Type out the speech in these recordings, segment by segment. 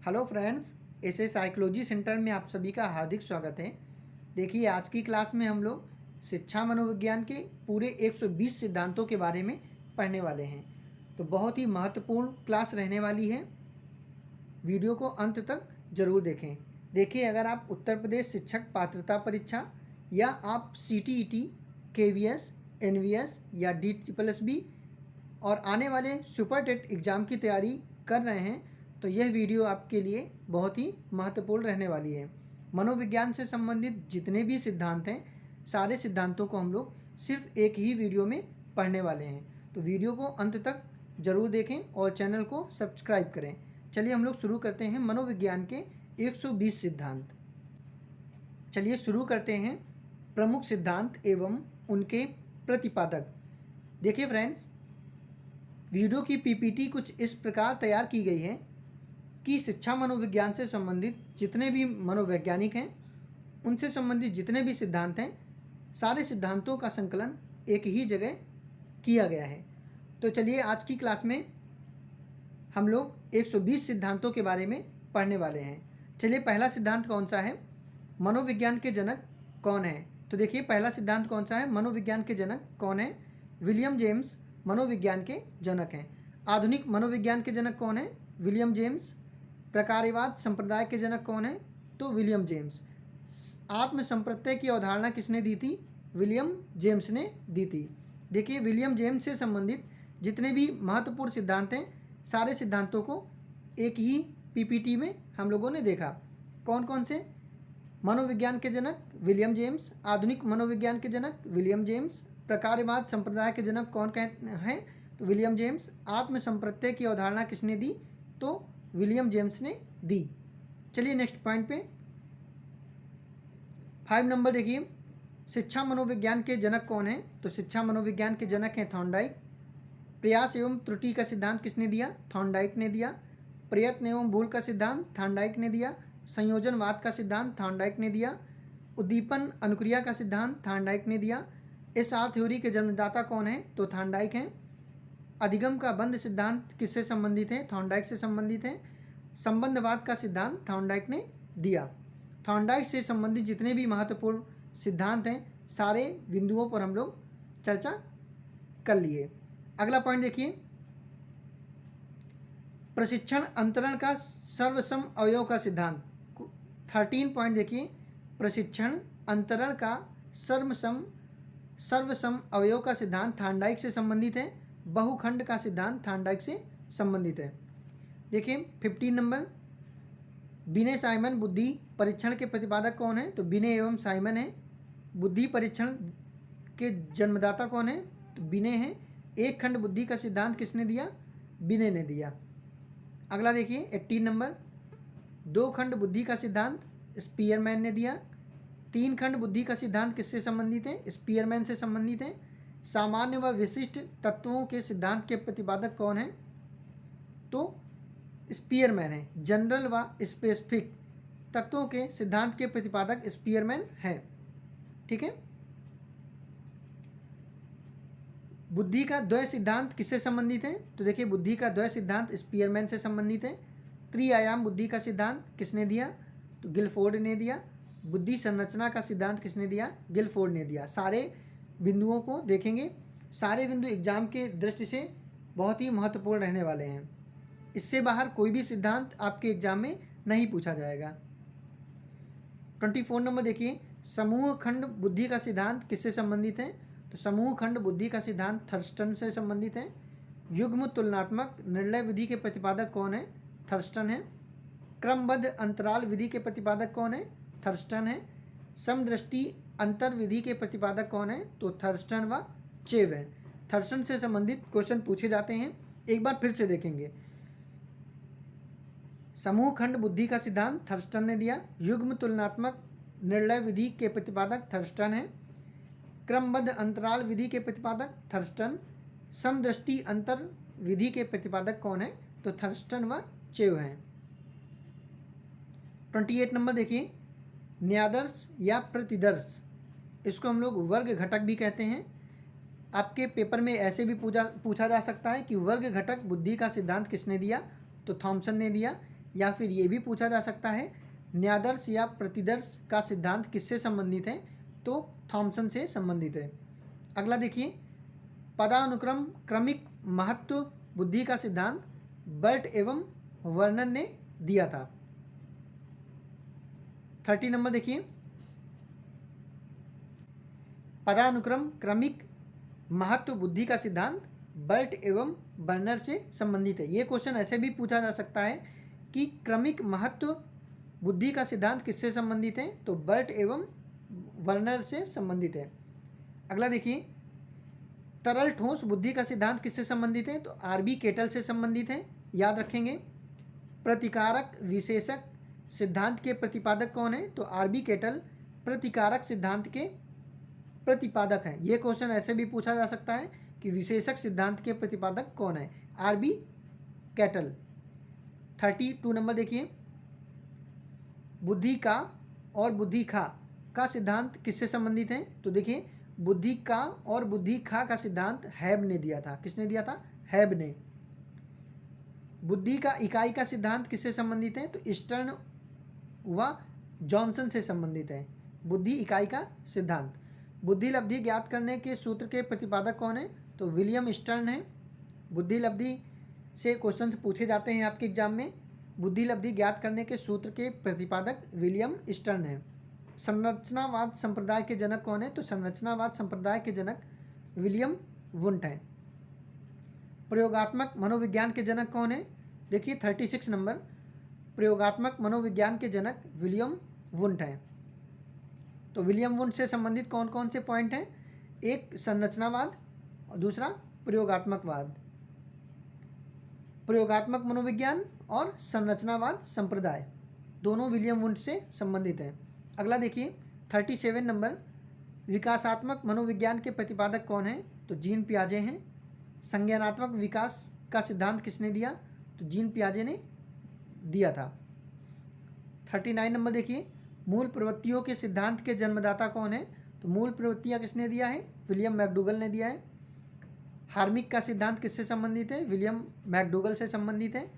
Hello friends, ऐसे psychology centre में आप सभी का हार्दिक स्वागत है। देखिए, आज की क्लास में हम लोग शिक्षा मनोविज्ञान के पूरे 120 सिद्धांतों के बारे में पढ़ने वाले हैं। तो बहुत ही महत्वपूर्ण क्लास रहने वाली है। वीडियो को अंत तक जरूर देखें। देखिए, अगर आप उत्तर प्रदेश शिक्षक पात्रता परीक्षा या आप CTET, KVS, NVS या DSSB और आने वाले सुपर टेट एग्ज़ाम की तैयारी कर रहे हैं तो यह वीडियो आपके लिए बहुत ही महत्वपूर्ण रहने वाली है। मनोविज्ञान से संबंधित जितने भी सिद्धांत हैं, सारे सिद्धांतों को हम लोग सिर्फ एक ही वीडियो में पढ़ने वाले हैं। तो वीडियो को अंत तक जरूर देखें और चैनल को सब्सक्राइब करें। चलिए हम लोग शुरू करते हैं मनोविज्ञान के 120 सिद्धांत। चलिए शुरू करते हैं प्रमुख सिद्धांत एवं उनके प्रतिपादक। देखिए फ्रेंड्स, वीडियो की PPT कुछ इस प्रकार तैयार की गई है कि शिक्षा मनोविज्ञान से संबंधित जितने भी मनोवैज्ञानिक हैं, उनसे संबंधित जितने भी सिद्धांत हैं, सारे सिद्धांतों का संकलन एक ही जगह किया गया है। तो चलिए आज की क्लास में हम लोग 120 सिद्धांतों के बारे में पढ़ने वाले हैं। चलिए, पहला सिद्धांत कौन सा है? मनोविज्ञान के जनक कौन है? तो देखिए, पहला सिद्धांत कौन सा है? मनोविज्ञान के जनक कौन है? विलियम जेम्स मनोविज्ञान के जनक हैं। आधुनिक मनोविज्ञान के जनक कौन है? William James. प्रकार्यवाद संप्रदाय के जनक कौन है? तो विलियम जेम्स। आत्म संप्रत्यय की अवधारणा किसने दी थी? विलियम जेम्स ने दी थी। देखिए, विलियम जेम्स से संबंधित जितने भी महत्वपूर्ण सिद्धांत हैं, सारे सिद्धांतों को एक ही PPT में हम लोगों ने देखा। कौन कौन से? मनोविज्ञान के जनक विलियम जेम्स, आधुनिक मनोविज्ञान के जनक विलियम जेम्स, प्रकार्यवाद संप्रदाय के जनक कौन हैं? तो विलियम जेम्स। आत्म संप्रत्यय की अवधारणा किसने दी? तो विलियम जेम्स ने दी। चलिए नेक्स्ट पॉइंट पे 5 नंबर देखिए, शिक्षा मनोविज्ञान के जनक कौन है? तो शिक्षा मनोविज्ञान के जनक हैं थॉर्नडाइक। प्रयास एवं त्रुटि का सिद्धांत किसने दिया? थॉर्नडाइक ने दिया। प्रयत्न एवं भूल का सिद्धांत थॉर्नडाइक ने दिया। संयोजनवाद का सिद्धांत थॉर्नडाइक ने दिया। उद्दीपन अनुक्रिया का सिद्धांत थॉर्नडाइक ने दिया। SR थ्योरी के जन्मदाता कौन है? तो थॉर्नडाइक हैं। अधिगम का बंध सिद्धांत किससे संबंधित है? थॉर्नडाइक से संबंधित है। संबंधवाद का सिद्धांत थॉर्नडाइक ने दिया। थॉर्नडाइक से संबंधित जितने भी महत्वपूर्ण सिद्धांत हैं, सारे बिंदुओं पर हम लोग चर्चा कर लिए। अगला पॉइंट देखिए, प्रशिक्षण अंतरण का सर्वसम अवयव का सिद्धांत। 13 पॉइंट देखिए, प्रशिक्षण अंतरण का सर्वसम अवयव का सिद्धांत थॉर्नडाइक से संबंधित है। बहुखंड का सिद्धांत थॉर्नडाइक से संबंधित है। देखिए 15 नंबर, बिने साइमन बुद्धि परीक्षण के प्रतिपादक कौन है? तो बिने एवं साइमन है। बुद्धि परीक्षण के जन्मदाता कौन है? तो बिने हैं। एक खंड बुद्धि का सिद्धांत किसने दिया? बिने ने दिया। अगला देखिए 18 नंबर, दो खंड बुद्धि का सिद्धांत स्पीयरमैन ने दिया। तीन खंड बुद्धि का सिद्धांत किससे संबंधित है? स्पीयरमैन से संबंधित है। सामान्य व विशिष्ट तत्वों के सिद्धांत के प्रतिपादक कौन है? तो स्पीयरमैन है। जनरल व स्पेसिफिक तत्वों के सिद्धांत के प्रतिपादक स्पीयरमैन है। ठीक है। बुद्धि का द्वय सिद्धांत किससे संबंधित है? तो देखिए, बुद्धि का द्वय सिद्धांत स्पीयरमैन से संबंधित है। त्रिआयाम बुद्धि का सिद्धांत किसने दिया? तो गिलफोर्ड ने दिया। बुद्धि संरचना का सिद्धांत किसने दिया? गिलफोर्ड ने दिया। सारे बिंदुओं को देखेंगे। सारे बिंदु एग्जाम के दृष्टि से बहुत ही महत्वपूर्ण रहने वाले हैं। इससे बाहर कोई भी सिद्धांत आपके एग्जाम में नहीं पूछा जाएगा। 24 नंबर देखिए, समूह खंड बुद्धि का सिद्धांत किससे संबंधित है? तो समूह खंड बुद्धि का सिद्धांत थर्स्टन से संबंधित है। युग्म तुलनात्मक निर्णय विधि के प्रतिपादक कौन है? थर्स्टन है। क्रमबद्ध अंतराल विधि के प्रतिपादक कौन है? थर्स्टन है। समदृष्टि अंतर विधि के प्रतिपादक कौन है? तो थर्स्टन व चेव है। थर्स्टन से संबंधित क्वेश्चन पूछे जाते हैं। एक बार फिर से देखेंगे। समूह खंड बुद्धि का सिद्धांत थर्स्टन ने दिया। युग्म तुलनात्मक निर्णय विधि के प्रतिपादक थर्स्टन है। क्रमबद्ध अंतराल विधि के प्रतिपादक थर्स्टन। समदृष्टि अंतर विधि के प्रतिपादक कौन है? तो थर्स्टन व चेव हैं। 28 नंबर देखिए, न्यादर्श या प्रतिदर्श, इसको हम लोग वर्ग घटक भी कहते हैं। आपके पेपर में ऐसे भी पूछा जा सकता है कि वर्ग घटक बुद्धि का सिद्धांत किसने दिया? तो थॉमसन ने दिया। या फिर ये भी पूछा जा सकता है न्यादर्श या प्रतिदर्श का सिद्धांत किससे संबंधित है, तो थॉमसन से संबंधित है। अगला देखिए, पदानुक्रम क्रमिक महत्व बुद्धि का सिद्धांत बर्ट एवं वर्नन ने दिया था। 30 नंबर देखिए, पदानुक्रम क्रमिक महत्व बुद्धि का सिद्धांत बर्ट एवं वर्नर से संबंधित है। ये क्वेश्चन ऐसे भी पूछा जा सकता है कि क्रमिक महत्व बुद्धि का सिद्धांत किससे संबंधित है, तो बर्ट एवं वर्नर से संबंधित है। अगला देखिए, तरल ठोस बुद्धि का सिद्धांत किससे संबंधित है, तो आरबी केटल से संबंधित है, याद रखेंगे। प्रतिकारक विशेषक सिद्धांत के प्रतिपादक कौन है, तो आरबी केटल प्रतिकारक सिद्धांत के प्रतिपादक हैं। ये क्वेश्चन ऐसे भी पूछा जा सकता है कि विशेषक सिद्धांत के प्रतिपादक कौन है, आरबी केटल। 32 नंबर देखिए, बुद्धि का और बुद्धि खा का सिद्धांत किससे संबंधित है, तो देखिए बुद्धि का और बुद्धि खा का सिद्धांत हैब ने दिया था। किसने दिया था, हैब ने। बुद्धि का इकाई का सिद्धांत किससे संबंधित है, तो स्टर्न व जॉनसन से संबंधित है। बुद्धि इकाई का सिद्धांत। बुद्धि लब्धि ज्ञात करने के सूत्र के प्रतिपादक कौन है, तो विलियम स्टर्न है। बुद्धि लब्धि से क्वेश्चन पूछे जाते हैं आपके एग्जाम में। बुद्धि लब्धि ज्ञात करने के सूत्र के प्रतिपादक विलियम स्टर्न है। संरचनावाद संप्रदाय के जनक कौन है, तो संरचनावाद संप्रदाय के जनक विलियम वुंट है। प्रयोगात्मक मनोविज्ञान के जनक कौन है, देखिए 36 नंबर, प्रयोगात्मक मनोविज्ञान के जनक विलियम वुंट है। तो विलियम वुंट से संबंधित कौन कौन से पॉइंट हैं, एक संरचनावाद और दूसरा प्रयोगात्मकवाद। प्रयोगात्मक मनोविज्ञान और संरचनावाद संप्रदाय दोनों विलियम वुंट से संबंधित हैं। अगला देखिए 37 नंबर, विकासात्मक मनोविज्ञान के प्रतिपादक कौन है, तो जीन पियाजे हैं। संज्ञानात्मक विकास का सिद्धांत किसने दिया, तो जीन पियाजे ने दिया था। 39 नंबर देखिए, मूल प्रवृत्तियों के सिद्धांत के जन्मदाता कौन है, तो मूल प्रवृत्तियां किसने दिया है, विलियम मैकडूगल ने दिया है। हार्मिक का सिद्धांत किससे संबंधित है, विलियम मैकडूगल से संबंधित है।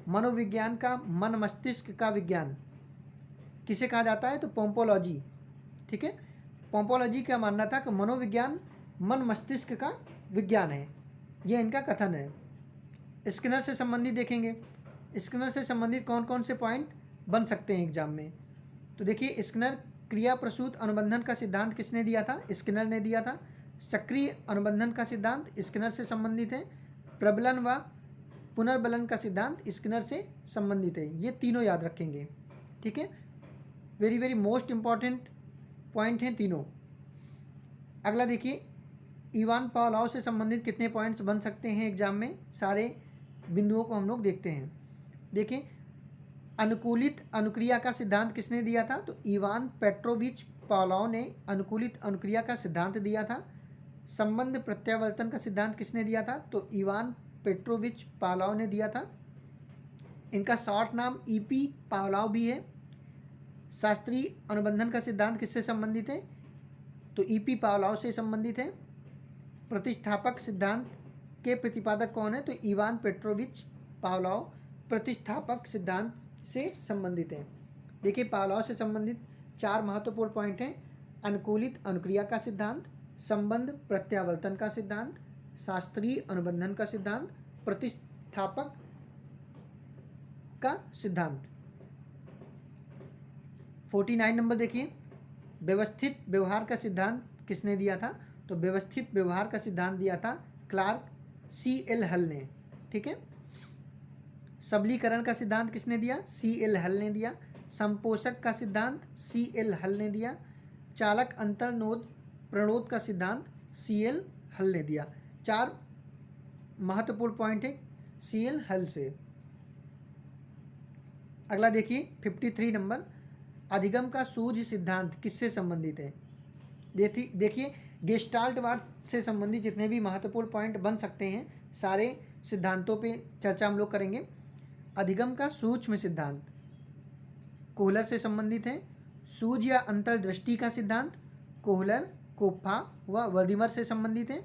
मनोविज्ञान का मन मस्तिष्क का विज्ञान किसे कहा जाता है, तो पोम्पोलॉजी। ठीक है, पोम्पोलॉजी का मानना था कि मनोविज्ञान मन मस्तिष्क का विज्ञान है, यह इनका कथन है। स्किनर से संबंधित देखेंगे, स्किनर से संबंधित कौन कौन से पॉइंट बन सकते हैं एग्जाम में, तो देखिए स्किनर क्रिया प्रसूत अनुबंधन का सिद्धांत किसने दिया था, स्किनर ने दिया था। सक्रिय अनुबंधन का सिद्धांत स्किनर से संबंधित है। प्रबलन व पुनर्बलन का सिद्धांत स्किनर से संबंधित है। ये तीनों याद रखेंगे, ठीक है, very very most important point हैं तीनों। अगला देखिए, इवान पावलोव से संबंधित कितने पॉइंट्स बन सकते हैं एग्जाम में, सारे बिंदुओं को हम लोग देखते हैं। देखिए, अनुकूलित अनुक्रिया का सिद्धांत किसने दिया था, तो इवान पेट्रोविच पावलोव ने अनुकूलित अनुक्रिया का सिद्धांत दिया था। संबंध प्रत्यावर्तन का सिद्धांत किसने दिया था, तो इवान पेट्रोविच पावलोव ने दिया था। इनका शॉर्ट नाम ईपी पावलोव भी है। शास्त्रीय अनुबंधन का सिद्धांत किससे संबंधित है, तो ईपी पावलोव से संबंधित है। प्रतिस्थापक सिद्धांत के प्रतिपादक कौन है, तो इवान पेट्रोविच पावलोव प्रतिस्थापक सिद्धांत से संबंधित है। देखिए, पावलोव से संबंधित 4 महत्वपूर्ण पॉइंट हैं। अनुकूलित अनुक्रिया का सिद्धांत, संबंध प्रत्यावर्तन का सिद्धांत, शास्त्रीय अनुबंधन का सिद्धांत, प्रतिस्थापक का सिद्धांत। 49 नंबर देखिए, व्यवस्थित व्यवहार का सिद्धांत किसने दिया था, तो व्यवस्थित व्यवहार का सिद्धांत दिया था क्लार्क CL हल ने। ठीक है, सबलीकरण का सिद्धांत किसने दिया, CL हल ने दिया। संपोषक का सिद्धांत CL हल ने दिया। चालक अंतर्नोद प्रणोद का सिद्धांत CL हल ने दिया। 4 महत्वपूर्ण पॉइंट है CL हल से। अगला देखिए 53 नंबर, अधिगम का सूझ सिद्धांत किससे संबंधित है। देखिए, गेस्टाल्टवाद से संबंधित जितने भी महत्वपूर्ण पॉइंट बन सकते हैं सारे सिद्धांतों पे चर्चा हम लोग करेंगे। अधिगम का सूक्ष्म सिद्धांत कोहलर से संबंधित है। सूझ या अंतर्दृष्टि का सिद्धांत कोहलर, कोप्फा व वर्दिमर से संबंधित है।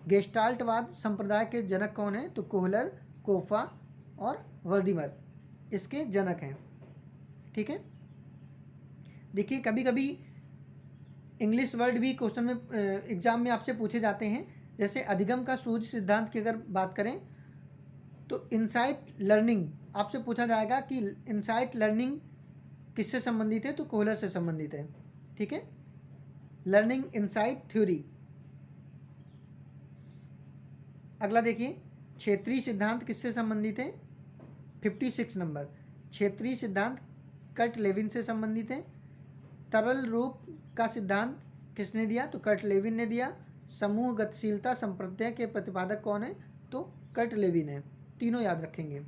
गेस्टाल्टवाद संप्रदाय के जनक कौन है, तो कोहलर, कोप्फा और वर्दिमर इसके जनक हैं। ठीक है, देखिए कभी कभी इंग्लिश वर्ड भी क्वेश्चन में एग्जाम में आपसे पूछे जाते हैं। जैसे अधिगम का सूझ सिद्धांत की अगर बात करें तो इनसाइट लर्निंग आपसे पूछा जाएगा कि इनसाइट लर्निंग किससे संबंधित है, तो कोहलर से संबंधित है। ठीक है, लर्निंग इनसाइट थ्योरी। अगला देखिए, क्षेत्रीय सिद्धांत किससे संबंधित है, 56 नंबर। क्षेत्रीय सिद्धांत कर्ट लेविन से संबंधित है। तरल रूप का सिद्धांत किसने दिया, तो कर्ट लेविन ने दिया। समूह गतिशीलता संप्रत्यय के प्रतिपादक कौन है, तो कर्ट लेविन है। तीनों याद रखेंगे।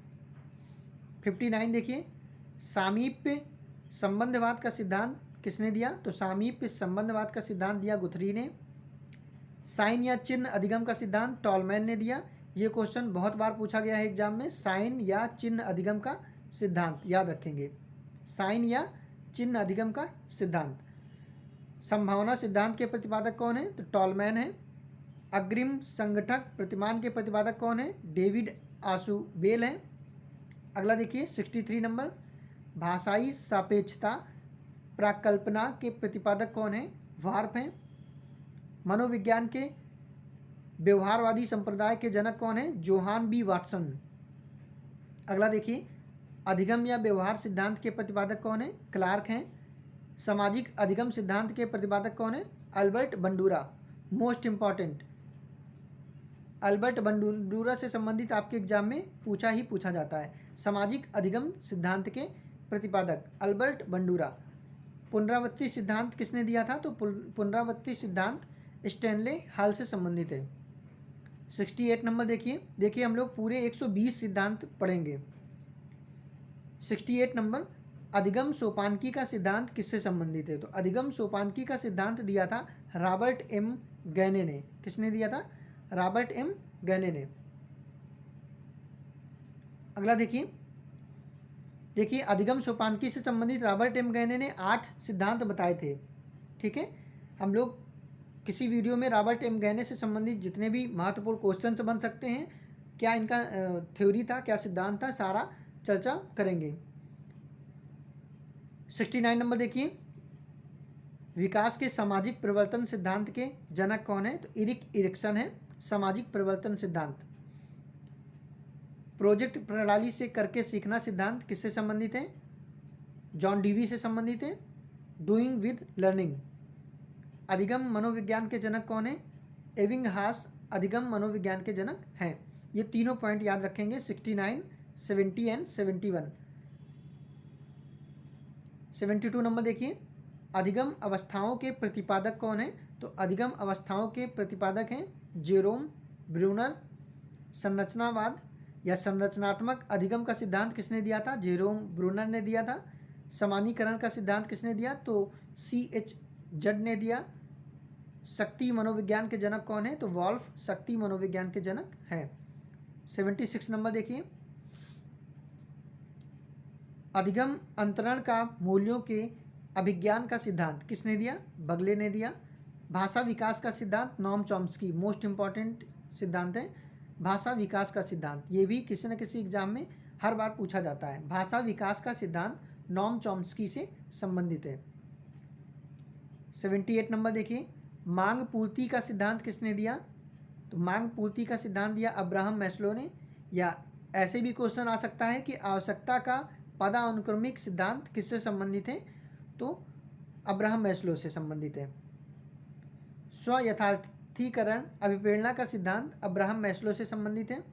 59 देखिए, सामीप्य संबंधवाद का सिद्धांत किसने दिया, तो सामीप्य संबंधवाद का सिद्धांत दिया गुथरी ने। साइन या चिन्ह अधिगम का सिद्धांत टॉलमैन ने दिया। ये क्वेश्चन बहुत बार पूछा गया है एग्जाम में, साइन या चिन्ह अधिगम का सिद्धांत याद रखेंगे, साइन या चिन्ह अधिगम का सिद्धांत। संभावना सिद्धांत के प्रतिपादक कौन है, तो टॉलमैन है। अग्रिम संगठक प्रतिमान के प्रतिपादक कौन है, डेविड आशुबेल है। अगला देखिए 63 नंबर, भाषाई सापेक्षता प्राकल्पना के प्रतिपादक कौन है, वार्फ हैं। मनोविज्ञान के व्यवहारवादी संप्रदाय के जनक कौन है, जोहान बी वाटसन। अगला देखिए, अधिगम या व्यवहार सिद्धांत के प्रतिपादक कौन है, क्लार्क हैं। सामाजिक अधिगम सिद्धांत के प्रतिपादक कौन है, Albert Bandura. Most important, Albert Bandura से संबंधित आपके एग्जाम में पूछा जाता है। सामाजिक अधिगम सिद्धांत के प्रतिपादक अल्बर्ट बंडूरा। पुनरावृत्ति सिद्धांत किसने दिया था, तो पुनरावृत्ति सिद्धांत स्टैनले हॉल से संबंधित है। 68 नंबर देखिए हम लोग पूरे 120 सिद्धांत पढ़ेंगे। 68 नंबर, अधिगम सोपानकी का सिद्धांत किससे संबंधित है, तो अधिगम सोपानकी का सिद्धांत दिया था रॉबर्ट एम गैने ने। किसने दिया था, रॉबर्ट एम गैने ने। अगला देखिए अधिगम सोपानकी से संबंधित रॉबर्ट एम गैने ने 8 सिद्धांत बताए थे। ठीक है, हम लोग किसी वीडियो में रॉबर्ट एम गैने से संबंधित जितने भी महत्वपूर्ण क्वेश्चन बन सकते हैं, क्या इनका थ्योरी था, क्या सिद्धांत था, सारा चर्चा करेंगे। 69 नंबर देखिए, विकास के सामाजिक परिवर्तन सिद्धांत के जनक कौन है, तो इरिक इरिक्सन है। सामाजिक परिवर्तन सिद्धांत। प्रोजेक्ट प्रणाली से करके सीखना सिद्धांत किससे संबंधित है, जॉन डीवी से संबंधित है। Doing with learning. अधिगम मनोविज्ञान के जनक कौन है, एविंगहास अधिगम मनोविज्ञान के जनक हैं। ये तीनों पॉइंट याद रखेंगे, 69, 70 एंड 71। 72 नंबर देखिए, अधिगम अवस्थाओं के प्रतिपादक कौन है, तो अधिगम अवस्थाओं के प्रतिपादक हैं जेरोम ब्रूनर। संरचनावाद या संरचनात्मक अधिगम का सिद्धांत किसने दिया था, जेरोम ब्रूनर ने दिया था। समानीकरण का सिद्धांत किसने दिया, तो CH जड ने दिया। शक्ति मनोविज्ञान के जनक कौन है, तो वॉल्फ शक्ति मनोविज्ञान के जनक हैं। 76 नंबर देखिए, अधिगम अंतरण का मूल्यों के अभिज्ञान का सिद्धांत किसने दिया, बगले ने दिया। भाषा विकास का सिद्धांत नॉम चॉम्स्की। मोस्ट इंपॉर्टेंट सिद्धांत है भाषा विकास का सिद्धांत। ये भी किसी न किसी एग्जाम में हर बार पूछा जाता है। भाषा विकास का सिद्धांत नॉम चॉम्स्की से संबंधित है। 78 नंबर देखिए, मांग पूर्ति का सिद्धांत किसने दिया, तो मांग पूर्ति का सिद्धांत दिया अब्राहम मैस्लो ने। या ऐसे भी क्वेश्चन आ सकता है कि आवश्यकता का पदानुक्रमिक सिद्धांत किससे संबंधित है, तो अब्राहम मैस्लो से संबंधित है। स्व यथार्थीकरण अभिप्रेरणा का सिद्धांत अब्राहम मैस्लो से संबंधित है।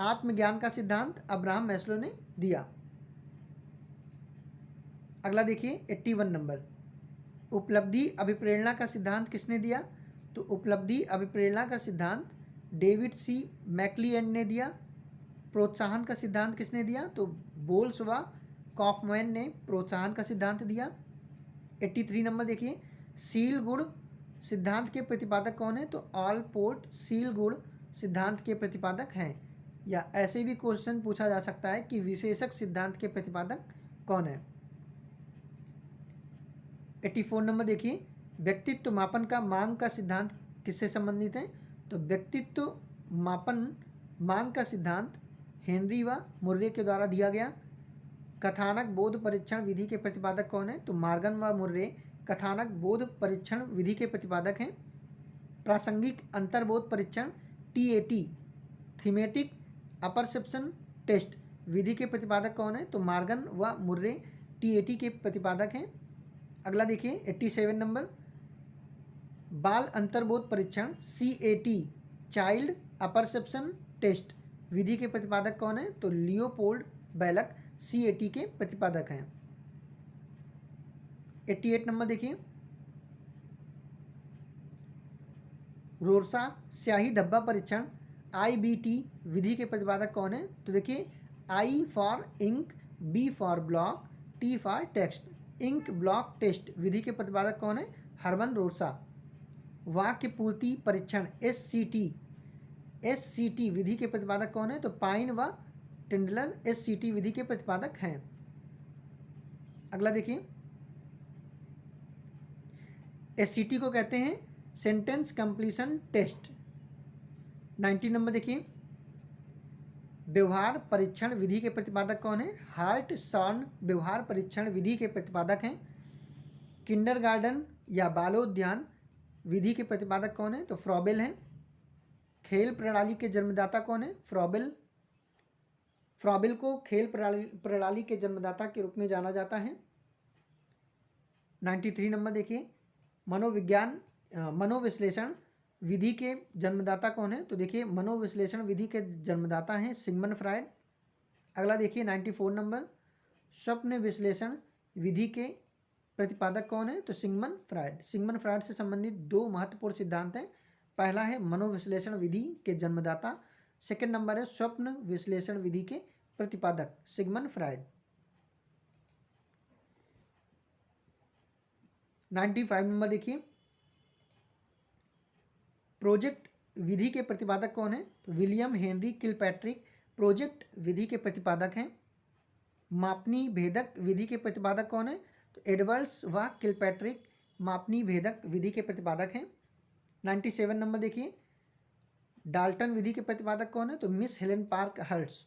आत्मज्ञान का सिद्धांत अब्राहम मैस्लो ने दिया। अगला देखिए 81 नंबर, उपलब्धि अभिप्रेरणा का सिद्धांत किसने दिया, तो उपलब्धि अभिप्रेरणा का सिद्धांत डेविड C मैक्लिएंड ने दिया। प्रोत्साहन का सिद्धांत किसने दिया, तो बोल्स व कॉफमैन ने प्रोत्साहन का सिद्धांत दिया। 83 नंबर देखिए, सील गुण सिद्धांत के प्रतिपादक कौन है, तो ऑल पोर्ट सील गुण सिद्धांत के प्रतिपादक हैं। या ऐसे भी क्वेश्चन पूछा जा सकता है कि विशेषक सिद्धांत के प्रतिपादक कौन है। 84 नंबर देखिए, व्यक्तित्व मापन का मांग का सिद्धांत किससे संबंधित है, तो व्यक्तित्व मापन मांग का सिद्धांत हेनरी व मुर्रे के द्वारा दिया गया। कथानक बोध परीक्षण विधि के प्रतिपादक कौन है? तो मॉर्गन व मुर्रे कथानक बोध परीक्षण विधि के प्रतिपादक हैं। प्रासंगिक अंतर्बोध परीक्षण TAT थीमेटिक अपरसेप्शन टेस्ट विधि के प्रतिपादक कौन है? तो मॉर्गन व मुर्रे TAT के प्रतिपादक हैं। अगला देखिए 87 नंबर, बाल अंतर्बोध परीक्षण CAT चाइल्ड अपरसेप्शन टेस्ट विधि के प्रतिपादक कौन है? तो लियोपोल्ड बैलक CAT के प्रतिपादक हैं। 88 नंबर देखिए, रोरसा स्याही धब्बा परीक्षण IBT विधि के प्रतिपादक कौन है? तो देखिए I for ink, B for block, T for text ink block test विधि के प्रतिपादक कौन है? हरमन रोरसा। वाक्य पूर्ति परीक्षण SCT विधि के प्रतिपादक कौन है? तो पाइन व टिंडलर SCT विधि के प्रतिपादक हैं। अगला देखिए, SCT को कहते हैं सेंटेंस कंप्लीशन टेस्ट। 90 नंबर देखिए, व्यवहार परीक्षण विधि के प्रतिपादक कौन है? हार्ट सॉर्न व्यवहार परीक्षण विधि के प्रतिपादक हैं। किंडरगार्टन या बालोद्यान विधि के प्रतिपादक कौन है? तो फ्रॉबेल हैं। खेल प्रणाली के जन्मदाता कौन है? फ्रॉबेल। फ्रॉबेल को खेल प्रणाली के जन्मदाता के रूप में जाना जाता है। 93 नंबर देखिए, मनोविश्लेषण विधि के जन्मदाता कौन है? तो देखिए मनोविश्लेषण विधि के जन्मदाता हैं सिगमंड फ्रायड। अगला देखिए 94 नंबर, स्वप्न विश्लेषण विधि के प्रतिपादक कौन है? तो सिगमंड फ्रायड। सिगमंड फ्रायड से संबंधित दो महत्वपूर्ण सिद्धांत हैं। पहला है मनोविश्लेषण विधि के जन्मदाता, सेकंड नंबर है स्वप्न विश्लेषण विधि के प्रतिपादक सिगमंड फ्रायड। 95 नंबर देखिए, प्रोजेक्ट विधि के प्रतिपादक कौन है? तो विलियम हेनरी किलपैट्रिक प्रोजेक्ट विधि के प्रतिपादक हैं। मापनी भेदक विधि के प्रतिपादक कौन है? तो एडवर्ड्स व किलपैट्रिक मापनी भेदक विधि के प्रतिपादक हैं। 97 नंबर देखिए, डाल्टन विधि के प्रतिपादक कौन है? तो मिस हेलेन पार्क हर्ट्स।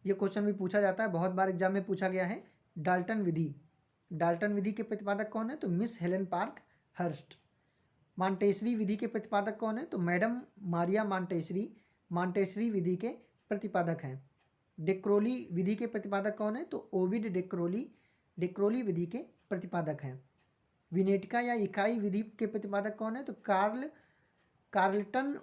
ये क्वेश्चन भी पूछा जाता है, बहुत बार एग्जाम में पूछा गया है। डाल्टन विधि के प्रतिपादक कौन है? तो Miss Helen Parkhurst. Montessori विधि के प्रतिपादक कौन है? तो मैडम मारिया मॉन्टेसरी विधि के प्रतिपादक हैं। डेक्रोली विधि के प्रतिपादक कौन है? तो ओविड डेक्रोली विधि के प्रतिपादक हैं। विनेटिका या इकाई विधि के प्रतिपादक कौन है? तो कार्लटन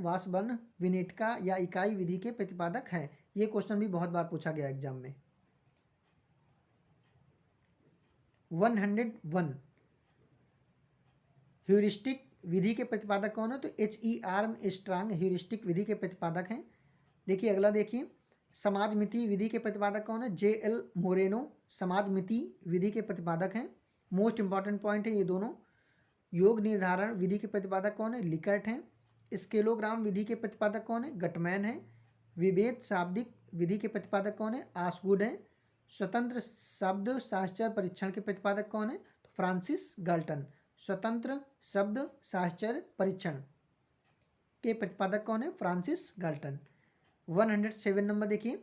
वासबर्न विनेटिका या इकाई विधि के प्रतिपादक हैं। ये क्वेश्चन भी बहुत बार पूछा गया एग्जाम में। 101, ह्यूरिस्टिक विधि के प्रतिपादक कौन है? तो HE आर्मस्ट्रांग ह्यूरिस्टिक विधि के प्रतिपादक हैं। देखिए अगला देखिए, समाजमिति विधि के प्रतिपादक कौन है? JL मोरेनो समाजमिति विधि के प्रतिपादक हैं। मोस्ट इंपॉर्टेंट पॉइंट है ये दोनों। योग निर्धारण विधि के प्रतिपादक कौन है? लिकर्ट हैं। स्केलोग्राम विधि के प्रतिपादक कौन है? गटमैन है। विभेद शाब्दिक विधि के प्रतिपादक कौन है? आसगुड है। स्वतंत्र शब्द साहचर्य परीक्षण के प्रतिपादक कौन है? तो फ्रांसिस गाल्टन। स्वतंत्र शब्द साहचर्य परीक्षण के प्रतिपादक कौन है? Francis Galton. 107 नंबर देखिए,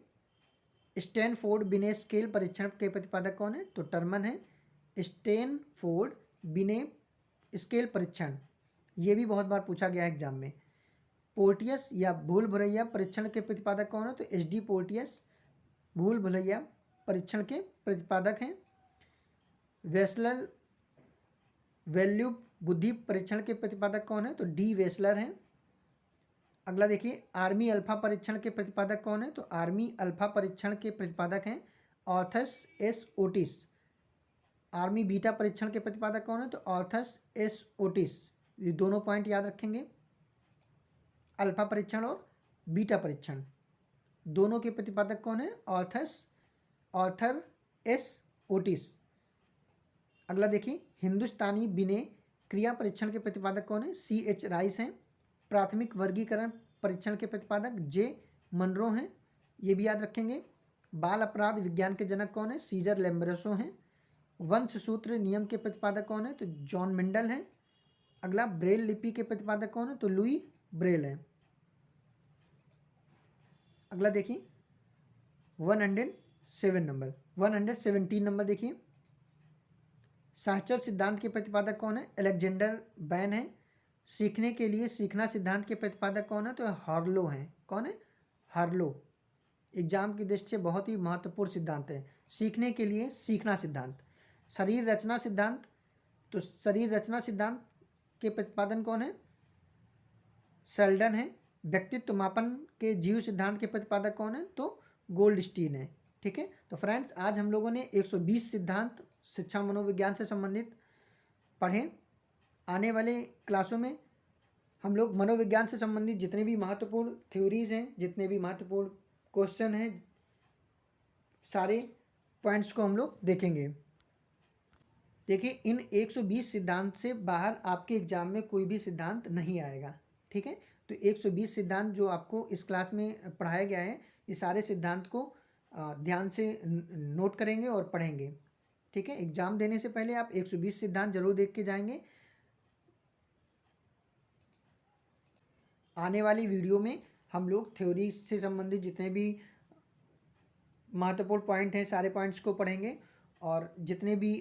स्टैनफोर्ड बिने स्केल परीक्षण के प्रतिपादक कौन है? तो टर्मन है। स्टैनफोर्ड बिने स्केल परीक्षण, ये भी बहुत बार पूछा गया है एग्जाम में। पोर्टियस या भूल भुलैया परीक्षण के प्रतिपादक कौन है? तो HD पोर्टियस भूल भुलैया परीक्षण के प्रतिपादक हैं। वेस्लर वैल्यू बुद्धि परीक्षण के प्रतिपादक कौन है? तो D वेस्लर हैं। अगला देखिए, आर्मी अल्फा परीक्षण के प्रतिपादक कौन है? तो आर्मी अल्फा परीक्षण के प्रतिपादक हैं ऑर्थस S ओटिस। आर्मी बीटा परीक्षण के प्रतिपादक कौन है? तो ऑर्थस S ओटिस। ये दोनों पॉइंट याद रखेंगे, अल्फा परीक्षण और बीटा परीक्षण दोनों के प्रतिपादक कौन है? Arthur S Otis. अगला देखिए, हिंदुस्तानी बिने क्रिया परीक्षण के प्रतिपादक कौन है? CH राइस हैं। प्राथमिक वर्गीकरण परीक्षण के प्रतिपादक J मनरो हैं, ये भी याद रखेंगे। बाल अपराध विज्ञान के जनक कौन है? सीजर लैम्ब्रोसो हैं। वंशसूत्र नियम के प्रतिपादक कौन है? तो जॉन मेंडल हैं। अगला, ब्रेल लिपि के प्रतिपादक कौन है? तो लुई ब्रेल हैं। अगला देखिए 107 नंबर, 117 नंबर देखिए, साहचर्य सिद्धांत के प्रतिपादक कौन है? अलेक्जेंडर बैन है। सीखने के लिए सीखना सिद्धांत के प्रतिपादक कौन है? तो हार्लो हैं। कौन है? हार्लो। एग्जाम की दृष्टि से बहुत ही महत्वपूर्ण सिद्धांत है, सीखने के लिए सीखना सिद्धांत। शरीर रचना सिद्धांत, तो शरीर रचना सिद्धांत के प्रतिपादन कौन है? शेल्डन है। व्यक्तित्व मापन के जीव सिद्धांत के प्रतिपादक कौन है? तो गोल्डस्टीन है। ठीक है, तो फ्रेंड्स आज हम लोगों ने 120 सिद्धांत शिक्षा मनोविज्ञान से संबंधित पढ़े। आने वाले क्लासों में हम लोग मनोविज्ञान से संबंधित जितने भी महत्वपूर्ण थ्योरीज हैं, जितने भी महत्वपूर्ण क्वेश्चन हैं, सारे पॉइंट्स को हम लोग देखेंगे। देखिए इन 120 सिद्धांत से बाहर आपके एग्जाम में कोई भी सिद्धांत नहीं आएगा। ठीक है, तो 120 सिद्धांत जो आपको इस क्लास में पढ़ाया गया है, ये सारे सिद्धांत को ध्यान से नोट करेंगे और पढ़ेंगे। ठीक है, एग्जाम देने से पहले आप 120 सिद्धांत जरूर देख के जाएंगे। आने वाली वीडियो में हम लोग थ्योरी से संबंधित जितने भी महत्वपूर्ण पॉइंट हैं, सारे पॉइंट्स को पढ़ेंगे, और जितने भी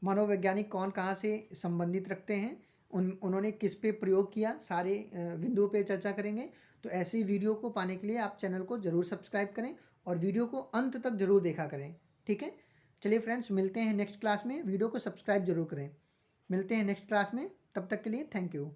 मनोवैज्ञानिक कौन कहाँ से संबंधित रखते हैं, उन्होंने किस पे प्रयोग किया, सारे बिंदुओं पे चर्चा करेंगे। तो ऐसी वीडियो को पाने के लिए आप चैनल को ज़रूर सब्सक्राइब करें और वीडियो को अंत तक ज़रूर देखा करें। ठीक है, चलिए फ्रेंड्स मिलते हैं नेक्स्ट क्लास में। वीडियो को सब्सक्राइब जरूर करें। मिलते हैं नेक्स्ट क्लास में, तब तक के लिए थैंक यू।